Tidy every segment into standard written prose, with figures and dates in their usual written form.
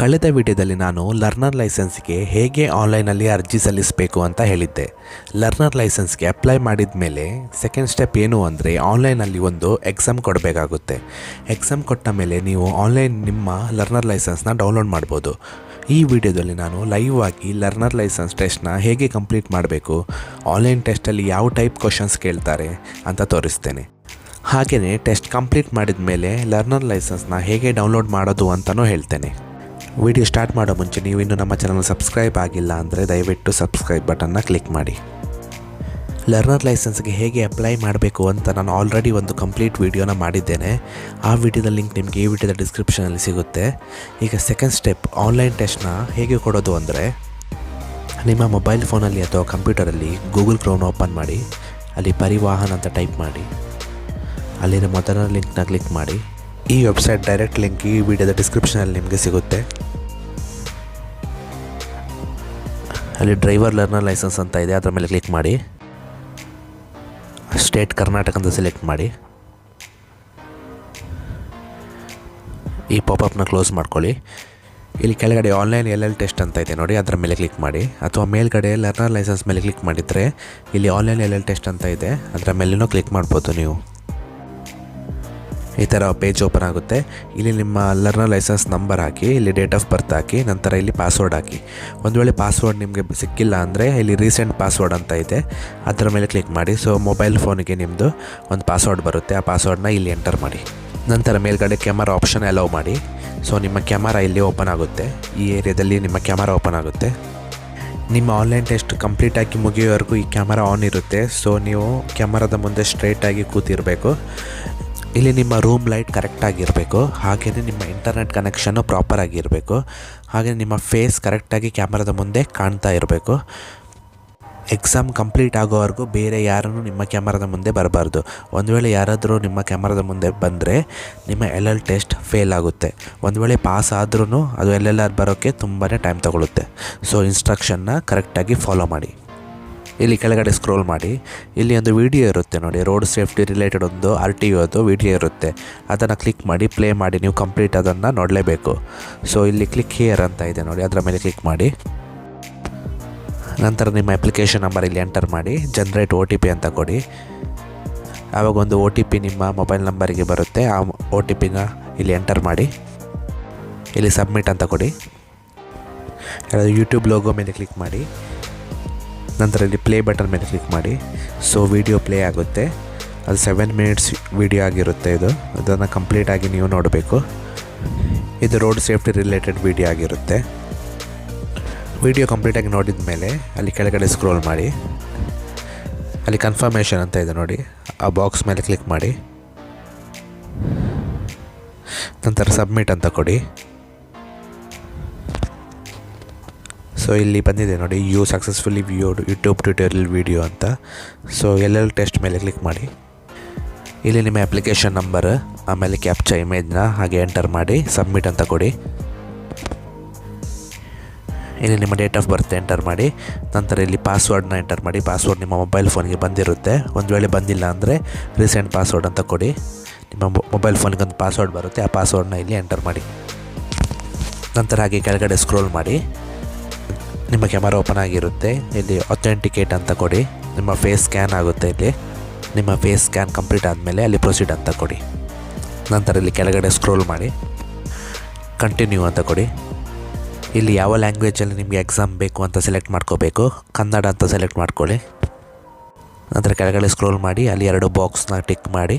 ಕಳೆದ ವಿಡಿಯೋದಲ್ಲಿ ನಾನು ಲರ್ನರ್ ಲೈಸೆನ್ಸ್ಗೆ ಹೇಗೆ ಆನ್ಲೈನಲ್ಲಿ ಅರ್ಜಿ ಸಲ್ಲಿಸಬೇಕು ಅಂತ ಹೇಳಿದ್ದೆ. ಲರ್ನರ್ ಲೈಸೆನ್ಸ್ಗೆ ಅಪ್ಲೈ ಮಾಡಿದ ಮೇಲೆ ಸೆಕೆಂಡ್ ಸ್ಟೆಪ್ ಏನು ಅಂದರೆ ಆನ್ಲೈನಲ್ಲಿ ಒಂದು ಎಕ್ಸಾಮ್ ಕೊಡಬೇಕಾಗುತ್ತೆ. ಎಕ್ಸಾಮ್ ಕೊಟ್ಟ ಮೇಲೆ ನೀವು ಆನ್ಲೈನ್ ನಿಮ್ಮ ಲರ್ನರ್ ಲೈಸೆನ್ಸ್ನ ಡೌನ್ಲೋಡ್ ಮಾಡ್ಬೋದು. ಈ ವಿಡಿಯೋದಲ್ಲಿ ನಾನು ಲೈವ್ ಆಗಿ ಲರ್ನರ್ ಲೈಸೆನ್ಸ್ ಟೆಸ್ಟ್ನ ಹೇಗೆ ಕಂಪ್ಲೀಟ್ ಮಾಡಬೇಕು, ಆನ್ಲೈನ್ ಟೆಸ್ಟಲ್ಲಿ ಯಾವ ಟೈಪ್ ಕ್ವಶನ್ಸ್ ಕೇಳ್ತಾರೆ ಅಂತ ತೋರಿಸ್ತೇನೆ. ಹಾಗೆಯೇ ಟೆಸ್ಟ್ ಕಂಪ್ಲೀಟ್ ಮಾಡಿದ ಮೇಲೆ ಲರ್ನರ್ ಲೈಸೆನ್ಸ್ನ ಹೇಗೆ ಡೌನ್ಲೋಡ್ ಮಾಡೋದು ಅಂತಲೂ ಹೇಳ್ತೇನೆ. ವಿಡಿಯೋ ಸ್ಟಾರ್ಟ್ ಮಾಡೋ ಮುಂಚೆ ನೀವು ಇನ್ನೂ ನಮ್ಮ ಚಾನಲ್ ಸಬ್ಸ್ಕ್ರೈಬ್ ಆಗಿಲ್ಲ ಅಂದರೆ ದಯವಿಟ್ಟು ಸಬ್ಸ್ಕ್ರೈಬ್ ಬಟನ್ನ ಕ್ಲಿಕ್ ಮಾಡಿ. ಲರ್ನರ್ ಲೈಸೆನ್ಸ್ಗೆ ಹೇಗೆ ಅಪ್ಲೈ ಮಾಡಬೇಕು ಅಂತ ನಾನು ಆಲ್ರೆಡಿ ಒಂದು ಕಂಪ್ಲೀಟ್ ವಿಡಿಯೋನ ಮಾಡಿದ್ದೇನೆ. ಆ ವಿಡಿಯೋದ ಲಿಂಕ್ ನಿಮಗೆ ಈ ವಿಡಿಯೋದ ಡಿಸ್ಕ್ರಿಪ್ಷನಲ್ಲಿ ಸಿಗುತ್ತೆ. ಈಗ ಸೆಕೆಂಡ್ ಸ್ಟೆಪ್ ಆನ್ಲೈನ್ ಟೆಸ್ಟ್ನ ಹೇಗೆ ಕೊಡೋದು ಅಂದರೆ ನಿಮ್ಮ ಮೊಬೈಲ್ ಫೋನಲ್ಲಿ ಅಥವಾ ಕಂಪ್ಯೂಟರಲ್ಲಿ ಗೂಗಲ್ ಕ್ರೋಮ್ ಓಪನ್ ಮಾಡಿ, ಅಲ್ಲಿ ಪರಿವಾಹನ್ ಅಂತ ಟೈಪ್ ಮಾಡಿ, ಅಲ್ಲಿನ ಮೊದಲ ಲಿಂಕ್ನ ಕ್ಲಿಕ್ ಮಾಡಿ. ಈ ವೆಬ್ಸೈಟ್ ಡೈರೆಕ್ಟ್ ಲಿಂಕ್ ಈ ವಿಡಿಯೋದ ಡಿಸ್ಕ್ರಿಪ್ಷನಲ್ಲಿ ನಿಮಗೆ ಸಿಗುತ್ತೆ. ಅಲ್ಲಿ ಡ್ರೈವರ್ ಲರ್ನರ್ ಲೈಸೆನ್ಸ್ ಅಂತ ಇದೆ, ಅದರ ಮೇಲೆ ಕ್ಲಿಕ್ ಮಾಡಿ. ಸ್ಟೇಟ್ ಕರ್ನಾಟಕ ಅಂತ ಸೆಲೆಕ್ಟ್ ಮಾಡಿ. ಈ ಪಾಪಪ್ನ ಕ್ಲೋಸ್ ಮಾಡ್ಕೊಳ್ಳಿ. ಇಲ್ಲಿ ಕೆಳಗಡೆ ಆನ್ಲೈನ್ LL ಟೆಸ್ಟ್ ಅಂತ ಇದೆ ನೋಡಿ, ಅದರ ಮೇಲೆ ಕ್ಲಿಕ್ ಮಾಡಿ. ಅಥವಾ ಮೇಲ್ಗಡೆ ಲರ್ನರ್ ಲೈಸೆನ್ಸ್ ಮೇಲೆ ಕ್ಲಿಕ್ ಮಾಡಿದರೆ ಇಲ್ಲಿ ಆನ್ಲೈನ್ LL ಟೆಸ್ಟ್ ಅಂತ ಇದೆ, ಅದರ ಮೇಲೇನೂ ಕ್ಲಿಕ್ ಮಾಡ್ಬೋದು ನೀವು. ಈ ಥರ ಪೇಜ್ ಓಪನ್ ಆಗುತ್ತೆ. ಇಲ್ಲಿ ನಿಮ್ಮ ಲರ್ನರ್ ಲೈಸೆನ್ಸ್ ನಂಬರ್ ಹಾಕಿ, ಇಲ್ಲಿ ಡೇಟ್ ಆಫ್ ಬರ್ತ್ ಹಾಕಿ, ನಂತರ ಇಲ್ಲಿ ಪಾಸ್ವರ್ಡ್ ಹಾಕಿ. ಒಂದು ವೇಳೆ ಪಾಸ್ವರ್ಡ್ ನಿಮಗೆ ಸಿಕ್ಕಿಲ್ಲ ಅಂದರೆ ಇಲ್ಲಿ ರೀಸೆಂಟ್ ಪಾಸ್ವರ್ಡ್ ಅಂತ ಇದೆ, ಅದರ ಮೇಲೆ ಕ್ಲಿಕ್ ಮಾಡಿ. ಸೊ ಮೊಬೈಲ್ ಫೋನಿಗೆ ನಿಮ್ಮದು ಒಂದು ಪಾಸ್ವರ್ಡ್ ಬರುತ್ತೆ, ಆ ಪಾಸ್ವರ್ಡ್ನ ಇಲ್ಲಿ ಎಂಟರ್ ಮಾಡಿ. ನಂತರ ಮೇಲ್ಗಡೆ ಕ್ಯಾಮರಾ ಆಪ್ಷನ್ ಅಲೌ ಮಾಡಿ. ಸೊ ನಿಮ್ಮ ಕ್ಯಾಮರಾ ಇಲ್ಲಿ ಓಪನ್ ಆಗುತ್ತೆ, ಈ ಏರಿಯಾದಲ್ಲಿ ನಿಮ್ಮ ಕ್ಯಾಮರಾ ಓಪನ್ ಆಗುತ್ತೆ. ನಿಮ್ಮ ಆನ್ಲೈನ್ ಟೆಸ್ಟ್ ಕಂಪ್ಲೀಟಾಗಿ ಮುಗಿಯೋವರೆಗೂ ಈ ಕ್ಯಾಮರಾ ಆನ್ ಇರುತ್ತೆ. ಸೊ ನೀವು ಕ್ಯಾಮರಾದ ಮುಂದೆ ಸ್ಟ್ರೈಟಾಗಿ ಕೂತಿರಬೇಕು. ಇಲ್ಲಿ ನಿಮ್ಮ ರೂಮ್ ಲೈಟ್ ಕರೆಕ್ಟಾಗಿರಬೇಕು, ಹಾಗೆಯೇ ನಿಮ್ಮ ಇಂಟರ್ನೆಟ್ ಕನೆಕ್ಷನ್ನು ಪ್ರಾಪರಾಗಿರಬೇಕು, ಹಾಗೆ ನಿಮ್ಮ ಫೇಸ್ ಕರೆಕ್ಟಾಗಿ ಕ್ಯಾಮರಾದ ಮುಂದೆ ಕಾಣ್ತಾ ಇರಬೇಕು. ಎಕ್ಸಾಮ್ ಕಂಪ್ಲೀಟ್ ಆಗೋವರೆಗೂ ಬೇರೆ ಯಾರನ್ನು ನಿಮ್ಮ ಕ್ಯಾಮರಾದ ಮುಂದೆ ಬರಬಾರ್ದು. ಒಂದು ವೇಳೆ ಯಾರಾದರೂ ನಿಮ್ಮ ಕ್ಯಾಮರಾದ ಮುಂದೆ ಬಂದರೆ ನಿಮ್ಮ LL ಟೆಸ್ಟ್ ಫೇಲ್ ಆಗುತ್ತೆ. ಒಂದು ವೇಳೆ ಪಾಸ್ ಆದ್ರೂ ಅದು LLR ಬರೋಕ್ಕೆ ತುಂಬಾ ಟೈಮ್ ತಗೊಳ್ಳುತ್ತೆ. ಸೊ ಇನ್ಸ್ಟ್ರಕ್ಷನ್ನ ಕರೆಕ್ಟಾಗಿ ಫಾಲೋ ಮಾಡಿ. ಇಲ್ಲಿ ಕೆಳಗಡೆ ಸ್ಕ್ರೋಲ್ ಮಾಡಿ, ಇಲ್ಲಿ ಒಂದು ವಿಡಿಯೋ ಇರುತ್ತೆ ನೋಡಿ, ರೋಡ್ ಸೇಫ್ಟಿ ರಿಲೇಟೆಡ್ ಒಂದು RTOದು ವಿಡಿಯೋ ಇರುತ್ತೆ, ಅದನ್ನು ಕ್ಲಿಕ್ ಮಾಡಿ ಪ್ಲೇ ಮಾಡಿ. ನೀವು ಕಂಪ್ಲೀಟ್ ಅದನ್ನು ನೋಡಲೇಬೇಕು. ಸೊ ಇಲ್ಲಿ ಕ್ಲಿಕ್ ಹಿಯರ್ ಅಂತ ಇದೆ ನೋಡಿ, ಅದರ ಮೇಲೆ ಕ್ಲಿಕ್ ಮಾಡಿ. ನಂತರ ನಿಮ್ಮ ಅಪ್ಲಿಕೇಶನ್ ನಂಬರ್ ಇಲ್ಲಿ ಎಂಟರ್ ಮಾಡಿ, ಜನರೇಟ್ OTP ಅಂತ ಕೊಡಿ. ಆವಾಗ ಒಂದು OTP ನಿಮ್ಮ ಮೊಬೈಲ್ ನಂಬರಿಗೆ ಬರುತ್ತೆ, ಆ OTPನ ಇಲ್ಲಿ ಎಂಟರ್ ಮಾಡಿ. ಇಲ್ಲಿ ಸಬ್ಮಿಟ್ ಅಂತ ಕೊಡಿ. ಯೂಟ್ಯೂಬ್ ಲೋಗೋ ಮೇಲೆ ಕ್ಲಿಕ್ ಮಾಡಿ. ನಂತರ ಇಲ್ಲಿ ಪ್ಲೇ ಬಟನ್ ಮೇಲೆ ಕ್ಲಿಕ್ ಮಾಡಿ. ಸೊ ವಿಡಿಯೋ ಪ್ಲೇ ಆಗುತ್ತೆ, ಅದು 7 ಮಿನಿಟ್ಸ್ ವಿಡಿಯೋ ಆಗಿರುತ್ತೆ. ಅದನ್ನು ಕಂಪ್ಲೀಟಾಗಿ ನೀವು ನೋಡಬೇಕು. ಇದು ರೋಡ್ ಸೇಫ್ಟಿ ರಿಲೇಟೆಡ್ ವಿಡಿಯೋ ಆಗಿರುತ್ತೆ. ವಿಡಿಯೋ ಕಂಪ್ಲೀಟಾಗಿ ನೋಡಿದ ಮೇಲೆ ಅಲ್ಲಿ ಕೆಳಗಡೆ ಸ್ಕ್ರೋಲ್ ಮಾಡಿ, ಅಲ್ಲಿ ಕನ್ಫರ್ಮೇಷನ್ ಅಂತ ಇದೆ ನೋಡಿ, ಆ ಬಾಕ್ಸ್ ಮೇಲೆ ಕ್ಲಿಕ್ ಮಾಡಿ. ನಂತರ ಸಬ್ಮಿಟ್ ಅಂತ ಕೊಡಿ. ಸೊ ಇಲ್ಲಿ ಬಂದಿದೆ ನೋಡಿ, you successfully viewed YouTube tutorial video ಅಂತ. ಸೊ LL ಟೆಸ್ಟ್ ಮೇಲೆ ಕ್ಲಿಕ್ ಮಾಡಿ. ಇಲ್ಲಿ ನಿಮ್ಮ ಅಪ್ಲಿಕೇಶನ್ ನಂಬರ್, ಆಮೇಲೆ ಕ್ಯಾಪ್ಚಾ ಇಮೇಜ್ನ ಹಾಗೆ ಎಂಟರ್ ಮಾಡಿ ಸಬ್ಮಿಟ್ ಅಂತ ಕೊಡಿ. ಇಲ್ಲಿ ನಿಮ್ಮ ಡೇಟ್ ಆಫ್ ಬರ್ತ್ ಎಂಟರ್ ಮಾಡಿ. ನಂತರ ಇಲ್ಲಿ ಪಾಸ್ವರ್ಡ್ನ ಎಂಟರ್ ಮಾಡಿ. ಪಾಸ್ವರ್ಡ್ ನಿಮ್ಮ ಮೊಬೈಲ್ ಫೋನ್ಗೆ ಬಂದಿರುತ್ತೆ. ಒಂದು ವೇಳೆ ಬಂದಿಲ್ಲ ಅಂದರೆ ರೀಸೆಂಟ್ ಪಾಸ್ವರ್ಡ್ ಅಂತ ಕೊಡಿ. ನಿಮ್ಮ ಮೊಬೈಲ್ ಫೋನ್ಗೆ ಒಂದು ಪಾಸ್ವರ್ಡ್ ಬರುತ್ತೆ, ಆ ಪಾಸ್ವರ್ಡ್ನ ಇಲ್ಲಿ ಎಂಟರ್ ಮಾಡಿ. ನಂತರ ಹಾಗೆ ಕೆಳಗಡೆ ಸ್ಕ್ರೋಲ್ ಮಾಡಿ, ನಿಮ್ಮ ಕ್ಯಾಮರಾ ಓಪನ್ ಆಗಿರುತ್ತೆ. ಇಲ್ಲಿ ಅಥೆಂಟಿಕೇಟ್ ಅಂತ ಕೊಡಿ. ನಿಮ್ಮ ಫೇಸ್ ಸ್ಕ್ಯಾನ್ ಆಗುತ್ತೆ. ಇಲ್ಲಿ ನಿಮ್ಮ ಫೇಸ್ ಸ್ಕ್ಯಾನ್ ಕಂಪ್ಲೀಟ್ ಆದಮೇಲೆ ಅಲ್ಲಿ ಪ್ರೊಸೀಡ್ ಅಂತ ಕೊಡಿ. ನಂತರ ಇಲ್ಲಿ ಕೆಳಗಡೆ ಸ್ಕ್ರೋಲ್ ಮಾಡಿ, ಕಂಟಿನ್ಯೂ ಅಂತ ಕೊಡಿ. ಇಲ್ಲಿ ಯಾವ ಲ್ಯಾಂಗ್ವೇಜಲ್ಲಿ ನಿಮಗೆ ಎಕ್ಸಾಮ್ ಬೇಕು ಅಂತ ಸೆಲೆಕ್ಟ್ ಮಾಡ್ಕೋಬೇಕು. ಕನ್ನಡ ಅಂತ ಸೆಲೆಕ್ಟ್ ಮಾಡ್ಕೊಳ್ಳಿ. ನಂತರ ಕೆಳಗಡೆ ಸ್ಕ್ರೋಲ್ ಮಾಡಿ, ಅಲ್ಲಿ 2 ಬಾಕ್ಸ್ನ ಟಿಕ್ ಮಾಡಿ,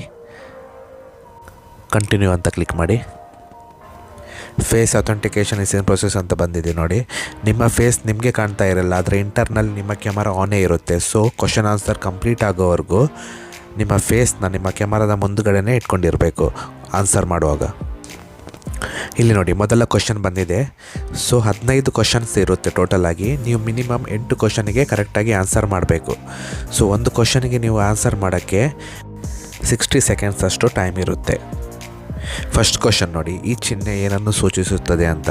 ಕಂಟಿನ್ಯೂ ಅಂತ ಕ್ಲಿಕ್ ಮಾಡಿ. Face authentication is in process ಅಂತ ಬಂದಿದೆ ನೋಡಿ. ನಿಮ್ಮ ಫೇಸ್ ನಿಮಗೆ ಕಾಣ್ತಾ ಇರಲ್ಲ, ಆದರೆ ಇಂಟರ್ನಲ್ ನಿಮ್ಮ ಕ್ಯಾಮರಾ ಆನೇ ಇರುತ್ತೆ. ಸೊ ಕ್ವಶನ್ ಆನ್ಸರ್ ಕಂಪ್ಲೀಟ್ ಆಗೋವರೆಗೂ ನಿಮ್ಮ ಫೇಸ್ನ ನಿಮ್ಮ ಕ್ಯಾಮರಾದ ಮುಂದುಗಡೆನೇ ಇಟ್ಕೊಂಡಿರಬೇಕು ಆನ್ಸರ್ ಮಾಡುವಾಗ. ಇಲ್ಲಿ ನೋಡಿ, ಮೊದಲ ಕ್ವಶನ್ ಬಂದಿದೆ. ಸೊ 15 ಕ್ವಶನ್ಸ್ ಇರುತ್ತೆ ಟೋಟಲ್ ಆಗಿ. ನೀವು ಮಿನಿಮಮ್ 8 ಕ್ವಶನಿಗೆ ಕರೆಕ್ಟಾಗಿ ಆನ್ಸರ್ ಮಾಡಬೇಕು. ಸೊ ಒಂದು ಕ್ವಶನಿಗೆ ನೀವು ಆನ್ಸರ್ ಮಾಡೋಕ್ಕೆ 60 ಸೆಕೆಂಡ್ಸ್ ಅಷ್ಟು ಟೈಮ್ ಇರುತ್ತೆ. ಫಸ್ಟ್ ಕ್ವಶನ್ ನೋಡಿ, ಈ ಚಿಹ್ನೆ ಏನನ್ನು ಸೂಚಿಸುತ್ತದೆ ಅಂತ.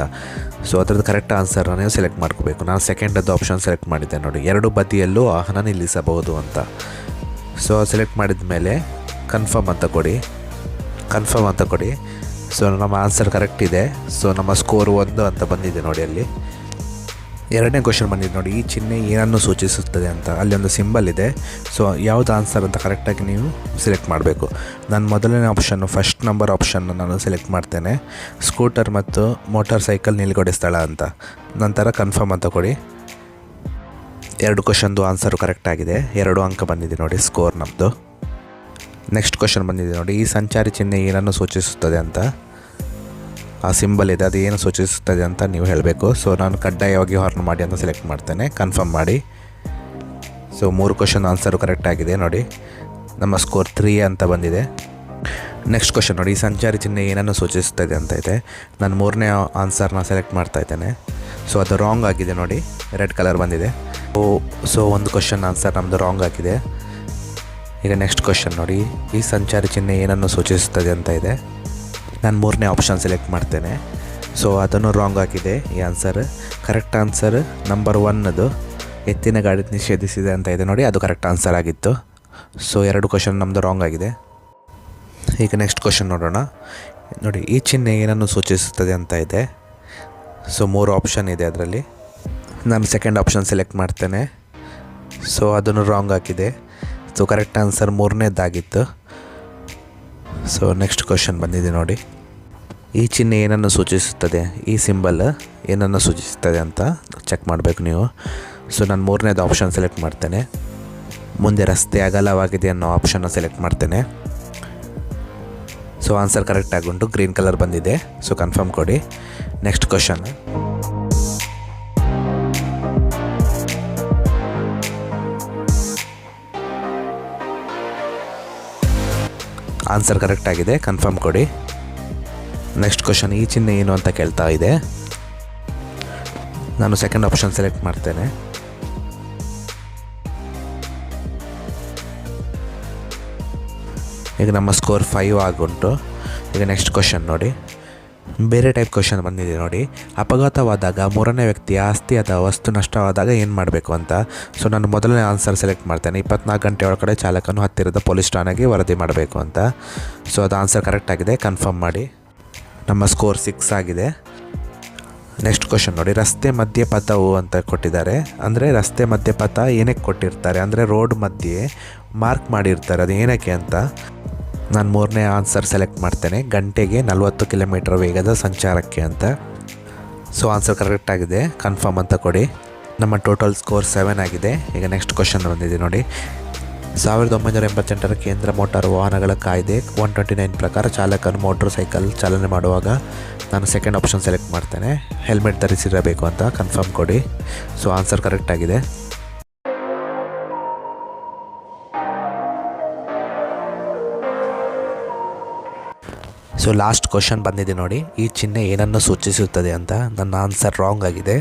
ಸೊ ಅದರದ್ದು ಕರೆಕ್ಟ್ ಆನ್ಸರ್ನ ನೀವು ಸೆಲೆಕ್ಟ್ ಮಾಡ್ಕೋಬೇಕು. ನಾನು ಸೆಕೆಂಡದ್ದು ಆಪ್ಷನ್ ಸೆಲೆಕ್ಟ್ ಮಾಡಿದ್ದೆ ನೋಡಿ, 2 ಬದಿಯಲ್ಲೂ ವಾಹನ ನಿಲ್ಲಿಸಬಹುದು ಅಂತ. ಸೊ ಸೆಲೆಕ್ಟ್ ಮಾಡಿದ ಮೇಲೆ ಕನ್ಫರ್ಮ್ ಅಂತ ಕೊಡಿ. ಸೊ ನಮ್ಮ ಆನ್ಸರ್ ಕರೆಕ್ಟ್ ಇದೆ. ಸೊ ನಮ್ಮ ಸ್ಕೋರ್ 1 ಅಂತ ಬಂದಿದೆ ನೋಡಿ. ಅಲ್ಲಿ ಎರಡನೇ ಕ್ವೆಶ್ಚನ್ ಬಂದಿದೆ ನೋಡಿ, ಈ ಚಿಹ್ನೆ ಏನನ್ನು ಸೂಚಿಸುತ್ತದೆ ಅಂತ. ಅಲ್ಲಿ ಒಂದು ಸಿಂಬಲ್ ಇದೆ. ಸೊ ಯಾವುದು ಆನ್ಸರ್ ಅಂತ ಕರೆಕ್ಟಾಗಿ ನೀವು ಸೆಲೆಕ್ಟ್ ಮಾಡಬೇಕು. ನಾನು ಮೊದಲನೇ ಆಪ್ಷನ್ನು, ಫಸ್ಟ್ ನಂಬರ್ ಆಪ್ಷನ್ನು ನಾನು ಸೆಲೆಕ್ಟ್ ಮಾಡ್ತೇನೆ, ಸ್ಕೂಟರ್ ಮತ್ತು ಮೋಟಾರ್ ಸೈಕಲ್ ನಿಲ್ಗಡೆ ಸ್ಥಳ ಅಂತ. ನಂತರ ಕನ್ಫರ್ಮ್ ಅಂತ ಕೊಡಿ. 2 ಕ್ವೆಶ್ಚನ್ದು ಆನ್ಸರು ಕರೆಕ್ಟಾಗಿದೆ, 2 ಅಂಕ ಬಂದಿದೆ ನೋಡಿ ಸ್ಕೋರ್ ನಮ್ಮದು. ನೆಕ್ಸ್ಟ್ ಕ್ವೆಶ್ಚನ್ ಬಂದಿದೆ ನೋಡಿ, ಈ ಸಂಚಾರಿ ಚಿಹ್ನೆ ಏನನ್ನು ಸೂಚಿಸುತ್ತದೆ ಅಂತ. ಆ ಸಿಂಬಲ್ ಇದೆ, ಅದು ಏನು ಸೂಚಿಸುತ್ತದೆ ಅಂತ ನೀವು ಹೇಳಬೇಕು. ಸೊ ನಾನು ಕಡ್ಡಾಯವಾಗಿ ಹಾರ್ನ್ ಮಾಡಿ ಅಂತ ಸೆಲೆಕ್ಟ್ ಮಾಡ್ತೇನೆ, ಕನ್ಫರ್ಮ್ ಮಾಡಿ. ಸೊ 3 ಕ್ವೆಶ್ಚನ್ ಆನ್ಸರು ಕರೆಕ್ಟಾಗಿದೆ ನೋಡಿ. ನಮ್ಮ ಸ್ಕೋರ್ 3 ಅಂತ ಬಂದಿದೆ. ನೆಕ್ಸ್ಟ್ ಕ್ವೆಶ್ಚನ್ ನೋಡಿ, ಈ ಸಂಚಾರಿ ಚಿಹ್ನೆ ಏನನ್ನು ಸೂಚಿಸುತ್ತದೆ ಅಂತ ಇದೆ. ನಾನು 3ನೇ ಆನ್ಸರ್ನ ಸೆಲೆಕ್ಟ್ ಮಾಡ್ತಾ ಇದ್ದೇನೆ. ಸೊ ಅದು ರಾಂಗ್ ಆಗಿದೆ ನೋಡಿ, ರೆಡ್ ಕಲರ್ ಬಂದಿದೆ. ಸೊ 1 ಕ್ವೆಶ್ಚನ್ ಆನ್ಸರ್ ನಮ್ಮದು ರಾಂಗ್ ಆಗಿದೆ. ಈಗ ನೆಕ್ಸ್ಟ್ ಕ್ವೆಶ್ಚನ್ ನೋಡಿ, ಈ ಸಂಚಾರಿ ಚಿಹ್ನೆ ಏನನ್ನು ಸೂಚಿಸುತ್ತದೆ ಅಂತ ಇದೆ. ನಾನು 3ನೇ ಆಪ್ಷನ್ ಸೆಲೆಕ್ಟ್ ಮಾಡ್ತೇನೆ. ಸೊ ಅದನ್ನು ರಾಂಗ್ ಆಗಿದೆ ಈ ಆನ್ಸರ್. ಕರೆಕ್ಟ್ ಆನ್ಸರ್ ನಂಬರ್ 1 ಎತ್ತಿನ ಗಾಡಿ ನಿಷೇಧಿಸಿದೆ ಅಂತ ಇದೆ ನೋಡಿ, ಅದು ಕರೆಕ್ಟ್ ಆನ್ಸರ್ ಆಗಿತ್ತು. ಸೊ 2 ಕ್ವೆಶ್ಚನ್ ನಮ್ಮದು ರಾಂಗ್ ಆಗಿದೆ. ಈಗ ನೆಕ್ಸ್ಟ್ ಕ್ವೆಶ್ಚನ್ ನೋಡೋಣ ನೋಡಿ, ಈ ಚಿಹ್ನೆ ಏನನ್ನು ಸೂಚಿಸುತ್ತದೆ ಅಂತ ಇದೆ. ಸೊ 3 ಆಪ್ಷನ್ ಇದೆ ಅದರಲ್ಲಿ. ನಾನು ಸೆಕೆಂಡ್ ಆಪ್ಷನ್ ಸೆಲೆಕ್ಟ್ ಮಾಡ್ತೇನೆ. ಸೊ ಅದನ್ನು ರಾಂಗ್ ಆಗಿದೆ. ಸೊ ಕರೆಕ್ಟ್ ಆನ್ಸರ್ 3ನೇದಾಗಿತ್ತು. ಸೊ ನೆಕ್ಸ್ಟ್ ಕ್ವೆಶ್ಚನ್ ಬಂದಿದೆ ನೋಡಿ, ಈ ಚಿಹ್ನೆ ಏನನ್ನು ಸೂಚಿಸುತ್ತದೆ, ಈ ಸಿಂಬಲ್ ಏನನ್ನು ಸೂಚಿಸುತ್ತದೆ ಅಂತ ಚೆಕ್ ಮಾಡಬೇಕು ನೀವು. ಸೊ ನಾನು 3ನೇದು ಆಪ್ಷನ್ ಸೆಲೆಕ್ಟ್ ಮಾಡ್ತೇನೆ. ಮುಂದೆ ರಸ್ತೆ ಅಗಲವಾಗಿದೆ ಅನ್ನೋ ಆಪ್ಷನ್ನ ಸೆಲೆಕ್ಟ್ ಮಾಡ್ತೇನೆ. ಸೊ ಆನ್ಸರ್ ಕರೆಕ್ಟಾಗಿ ಉಂಟು, ಗ್ರೀನ್ ಕಲರ್ ಬಂದಿದೆ. ಸೊ ಕನ್ಫರ್ಮ್ ಕೊಡಿ. ನೆಕ್ಸ್ಟ್ ಕ್ವೆಶ್ಚನ್, ಆನ್ಸರ್ ಕರೆಕ್ಟಾಗಿದೆ, ಕನ್ಫರ್ಮ್ ಕೊಡಿ. ನೆಕ್ಸ್ಟ್ ಕ್ವೆಶ್ಚನ್, ಈ ಚಿಹ್ನೆ ಏನು ಅಂತ ಕೇಳ್ತಾ ಇದೆ. ನಾನು ಸೆಕೆಂಡ್ ಆಪ್ಷನ್ ಸೆಲೆಕ್ಟ್ ಮಾಡ್ತೇನೆ. ಈಗ ನಮ್ಮ ಸ್ಕೋರ್ 5 ಆಗುಂಟು. ಈಗ ನೆಕ್ಸ್ಟ್ ಕ್ವೆಶ್ಚನ್ ನೋಡಿ, ಬೇರೆ ಟೈಪ್ ಕ್ವೆಶ್ಚನ್ ಬಂದಿದೆ ನೋಡಿ, ಅಪಘಾತವಾದಾಗ 3ನೇ ವ್ಯಕ್ತಿಯ ಆಸ್ತಿ ಅಥವಾ ವಸ್ತು ನಷ್ಟವಾದಾಗ ಏನು ಮಾಡಬೇಕು ಅಂತ. ಸೊ ನಾನು ಮೊದಲನೇ ಆನ್ಸರ್ ಸೆಲೆಕ್ಟ್ ಮಾಡ್ತೇನೆ, 24 ಗಂಟೆ ಒಳಗಡೆ ಚಾಲಕನು ಹತ್ತಿರದ ಪೊಲೀಸ್ ಠಾಣೆಗೆ ವರದಿ ಮಾಡಬೇಕು ಅಂತ. ಸೊ ಅದು ಆನ್ಸರ್ ಕರೆಕ್ಟಾಗಿದೆ, ಕನ್ಫರ್ಮ್ ಮಾಡಿ. ನಮ್ಮ ಸ್ಕೋರ್ 6 ಆಗಿದೆ. ನೆಕ್ಸ್ಟ್ ಕ್ವೆಶ್ಚನ್ ನೋಡಿ, ರಸ್ತೆ ಮಧ್ಯಪಥವು ಅಂತ ಕೊಟ್ಟಿದ್ದಾರೆ. ಅಂದರೆ ರಸ್ತೆ ಮಧ್ಯಪಥ ಏನಕ್ಕೆ ಕೊಟ್ಟಿರ್ತಾರೆ ಅಂದರೆ ರೋಡ್ ಮಧ್ಯೆ ಮಾರ್ಕ್ ಮಾಡಿರ್ತಾರೆ, ಅದು ಏನಕ್ಕೆ ಅಂತ. ನಾನು 3ನೇ ಆನ್ಸರ್ ಸೆಲೆಕ್ಟ್ ಮಾಡ್ತೇನೆ, ಗಂಟೆಗೆ 40 ಕಿಲೋಮೀಟರ್ ವೇಗದ ಸಂಚಾರಕ್ಕೆ ಅಂತ. ಸೊ ಆನ್ಸರ್ ಕರೆಕ್ಟಾಗಿದೆ, ಕನ್ಫರ್ಮ್ ಅಂತ ಕೊಡಿ. ನಮ್ಮ ಟೋಟಲ್ ಸ್ಕೋರ್ 7 ಆಗಿದೆ. ಈಗ ನೆಕ್ಸ್ಟ್ ಕ್ವೆಶ್ಚನ್ ಬಂದಿದೆ ನೋಡಿ, 1988ರ ಕೇಂದ್ರ ಮೋಟಾರು ವಾಹನಗಳ ಕಾಯ್ದೆ 129 ಪ್ರಕಾರ ಚಾಲಕನು ಮೋಟ್ರ್ ಸೈಕಲ್ ಚಾಲನೆ ಮಾಡುವಾಗ ನಾನು ಸೆಕೆಂಡ್ ಆಪ್ಷನ್ ಸೆಲೆಕ್ಟ್ ಮಾಡ್ತೇನೆ, ಹೆಲ್ಮೆಟ್ ಧರಿಸಿರಬೇಕು ಅಂತ. ಕನ್ಫರ್ಮ್ ಕೊಡಿ. ಸೊ ಆನ್ಸರ್ ಕರೆಕ್ಟಾಗಿದೆ. ಸೊ ಲಾಸ್ಟ್ ಕ್ವೆಶ್ಚನ್ ಬಂದಿದೆ ನೋಡಿ, ಈ ಚಿಹ್ನೆ ಏನನ್ನು ಸೂಚಿಸುತ್ತದೆ ಅಂತ. ನನ್ನ ಆನ್ಸರ್ ರಾಂಗ್ ಆಗಿದೆ.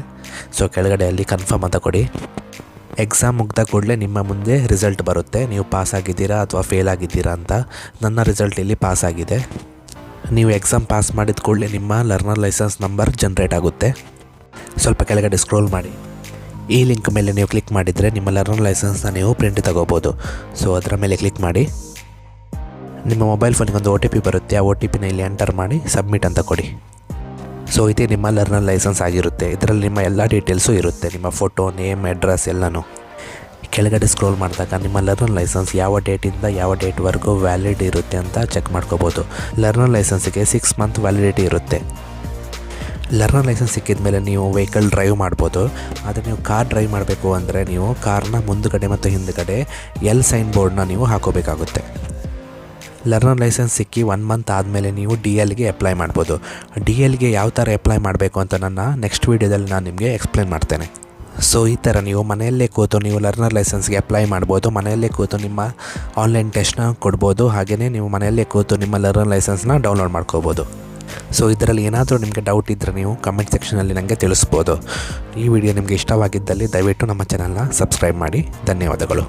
ಸೊ ಕೆಳಗಡೆಯಲ್ಲಿ ಕನ್ಫರ್ಮ್ ಅಂತ ಕೊಡಿ. ಎಕ್ಸಾಮ್ ಮುಗ್ದ ಕೂಡಲೇ ನಿಮ್ಮ ಮುಂದೆ ರಿಸಲ್ಟ್ ಬರುತ್ತೆ, ನೀವು ಪಾಸ್ ಆಗಿದ್ದೀರಾ ಅಥವಾ ಫೇಲ್ ಆಗಿದ್ದೀರಾ ಅಂತ. ನನ್ನ ರಿಸಲ್ಟ್ ಇಲ್ಲಿ ಪಾಸ್ ಆಗಿದೆ. ನೀವು ಎಕ್ಸಾಮ್ ಪಾಸ್ ಮಾಡಿದ ಕೂಡಲೇ ನಿಮ್ಮ ಲರ್ನರ್ ಲೈಸೆನ್ಸ್ ನಂಬರ್ ಜನ್ರೇಟ್ ಆಗುತ್ತೆ. ಸ್ವಲ್ಪ ಕೆಳಗಡೆ ಸ್ಕ್ರೋಲ್ ಮಾಡಿ, ಈ ಲಿಂಕ್ ಮೇಲೆ ನೀವು ಕ್ಲಿಕ್ ಮಾಡಿದರೆ ನಿಮ್ಮ ಲರ್ನರ್ ಲೈಸೆನ್ಸ್ನ ನೀವು ಪ್ರಿಂಟ್ ತಗೋಬೋದು. ಸೊ ಅದರ ಮೇಲೆ ಕ್ಲಿಕ್ ಮಾಡಿ, ನಿಮ್ಮ ಮೊಬೈಲ್ ಫೋನಿಗೆ ಒಂದು OTP ಬರುತ್ತೆ, ಆ OTPನ ಇಲ್ಲಿ ಎಂಟರ್ ಮಾಡಿ ಸಬ್ಮಿಟ್ ಅಂತ ಕೊಡಿ. ಸೊ ಇದೇ ನಿಮ್ಮ ಲರ್ನರ್ ಲೈಸೆನ್ಸ್ ಆಗಿರುತ್ತೆ. ಇದರಲ್ಲಿ ನಿಮ್ಮ ಎಲ್ಲ ಡೀಟೇಲ್ಸು ಇರುತ್ತೆ, ನಿಮ್ಮ ಫೋಟೋ, ನೇಮ್, ಅಡ್ರೆಸ್ ಎಲ್ಲನೂ. ಕೆಳಗಡೆ ಸ್ಕ್ರೋಲ್ ಮಾಡಿದಾಗ ನಿಮ್ಮ ಲರ್ನರ್ ಲೈಸೆನ್ಸ್ ಯಾವ ಡೇಟಿಂದ ಯಾವ ಡೇಟ್ವರೆಗೂ ವ್ಯಾಲಿಡ್ ಇರುತ್ತೆ ಅಂತ ಚೆಕ್ ಮಾಡ್ಕೋಬೋದು. ಲರ್ನರ್ ಲೈಸೆನ್ಸಿಗೆ 6 ಮಂತ್ ವ್ಯಾಲಿಡಿಟಿ ಇರುತ್ತೆ. ಲರ್ನರ್ ಲೈಸೆನ್ಸ್ ಸಿಕ್ಕಿದ ಮೇಲೆ ನೀವು ವೆಹಿಕಲ್ ಡ್ರೈವ್ ಮಾಡ್ಬೋದು. ಆದರೆ ನೀವು ಕಾರ್ ಡ್ರೈವ್ ಮಾಡಬೇಕು ಅಂದರೆ ನೀವು ಕಾರ್ನ ಮುಂದುಗಡೆ ಮತ್ತು ಹಿಂದುಗಡೆ L ಸೈನ್ ಬೋರ್ಡ್ನ ನೀವು ಹಾಕೋಬೇಕಾಗುತ್ತೆ. ಲರ್ನರ್ ಲೈಸೆನ್ಸ್ ಸಿಕ್ಕಿ 1 ಮಂತ್ ಆದಮೇಲೆ ನೀವು DLಗೆ ಅಪ್ಲೈ ಮಾಡ್ಬೋದು. DLಗೆ ಯಾವ ಥರ ಅಪ್ಲೈ ಮಾಡಬೇಕು ಅಂತ ನನ್ನ ನೆಕ್ಸ್ಟ್ ವೀಡಿಯೋದಲ್ಲಿ ನಾನು ನಿಮಗೆ ಎಕ್ಸ್ಪ್ಲೇನ್ ಮಾಡ್ತೇನೆ. ಸೊ ಈ ಥರ ನೀವು ಮನೆಯಲ್ಲೇ ಕೂತು ನೀವು ಲರ್ನರ್ ಲೈಸೆನ್ಸ್ಗೆ ಅಪ್ಲೈ ಮಾಡ್ಬೋದು. ಮನೆಯಲ್ಲೇ ಕೂತು ನಿಮ್ಮ ಆನ್ಲೈನ್ ಟೆಸ್ಟ್ನ ಕೊಡ್ಬೋದು. ಹಾಗೆಯೇ ನೀವು ಮನೆಯಲ್ಲೇ ಕೂತು ನಿಮ್ಮ ಲರ್ನರ್ ಲೈಸೆನ್ಸ್ನ ಡೌನ್ಲೋಡ್ ಮಾಡ್ಕೋಬೋದು. ಸೊ ಇದರಲ್ಲಿ ಏನಾದರೂ ನಿಮಗೆ ಡೌಟ್ ಇದ್ದರೆ ನೀವು ಕಮೆಂಟ್ ಸೆಕ್ಷನಲ್ಲಿ ನನಗೆ ತಿಳಿಸ್ಬೋದು. ಈ ವಿಡಿಯೋ ನಿಮಗೆ ಇಷ್ಟವಾಗಿದ್ದಲ್ಲಿ ದಯವಿಟ್ಟು ನಮ್ಮ ಚಾನಲ್ನ ಸಬ್ಸ್ಕ್ರೈಬ್ ಮಾಡಿ. ಧನ್ಯವಾದಗಳು.